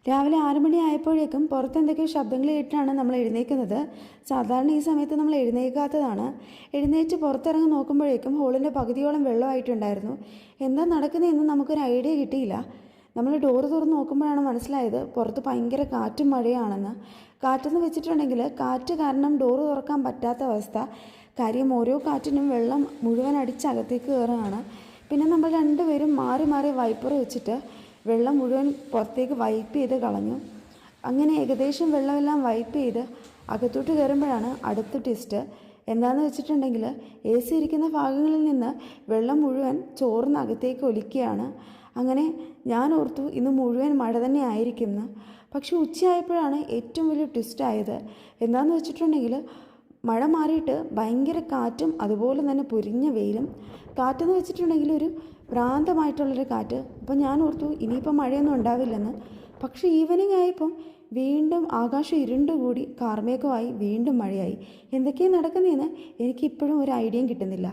രാവിലെ 6 മണി ആയപ്പോഴേക്കും പുറത്ത് എന്തൊക്കെയോ ശബ്ദങ്ങൾ കേട്ടിട്ടാണ് നമ്മൾ എഴുന്നേൽക്കുന്നത്. സാധാരണ ഈ സമയത്ത് നമ്മൾ എഴുന്നേൽക്കാത്തതാണ്. എഴുന്നേറ്റ് പുറത്തിറങ്ങി നോക്കുമ്പോഴേക്കും ഹോളിൻ്റെ പകുതിയോളം വെള്ളമായിട്ടുണ്ടായിരുന്നു. എന്താ നടക്കുന്നതെന്ന് നമുക്കൊരു ഐഡിയ കിട്ടിയില്ല. നമ്മൾ ഡോറ് തുറന്ന് നോക്കുമ്പോഴാണ് മനസ്സിലായത് പുറത്ത് ഭയങ്കര കാറ്റും മഴയാണെന്ന്. കാറ്റെന്ന് വെച്ചിട്ടുണ്ടെങ്കിൽ കാറ്റ് കാരണം ഡോറ് തുറക്കാൻ പറ്റാത്ത അവസ്ഥ. കാര്യം ഓരോ കാറ്റിനും വെള്ളം മുഴുവൻ അടിച്ചകത്തേക്ക് കയറുകയാണ്. പിന്നെ നമ്മൾ രണ്ടുപേരും മാറി മാറി വൈപ്പർ വെച്ചിട്ട് വെള്ളം മുഴുവൻ പുറത്തേക്ക് വൈപ്പ് ചെയ്ത് കളഞ്ഞു. അങ്ങനെ ഏകദേശം വെള്ളമെല്ലാം വൈപ്പ് ചെയ്ത് അകത്തോട്ട് കയറുമ്പോഴാണ് അടുത്ത ട്വിസ്റ്റ്. എന്താണെന്ന് വെച്ചിട്ടുണ്ടെങ്കിൽ AC ഇരിക്കുന്ന ഭാഗങ്ങളിൽ നിന്ന് വെള്ളം മുഴുവൻ ചോർന്ന് അകത്തേക്ക് ഒലിക്കുകയാണ്. അങ്ങനെ ഞാൻ ഓർത്തു ഇന്ന് മുഴുവൻ മഴ തന്നെ ആയിരിക്കുമെന്ന്. പക്ഷെ ഉച്ചയായപ്പോഴാണ് ഏറ്റവും വലിയ ട്വിസ്റ്റായത്. എന്താണെന്ന് വെച്ചിട്ടുണ്ടെങ്കിൽ മഴ മാറിയിട്ട് ഭയങ്കര കാറ്റും അതുപോലെ തന്നെ പൊരിഞ്ഞ വെയിലും. കാറ്റെന്ന് വെച്ചിട്ടുണ്ടെങ്കിൽ ഒരു ഭ്രാന്തമായിട്ടുള്ളൊരു കാറ്റ്. അപ്പം ഞാൻ ഓർത്തു ഇനിയിപ്പം മഴയൊന്നും ഉണ്ടാവില്ലെന്ന്. പക്ഷേ ഈവനിങ് ആയപ്പം വീണ്ടും ആകാശം ഇരുണ്ടുകൂടി കാർമേഘമായി വീണ്ടും മഴയായി. എന്തൊക്കെയാണ് നടക്കുന്നതെന്ന് എനിക്കിപ്പോഴും ഒരു ഐഡിയയും കിട്ടുന്നില്ല.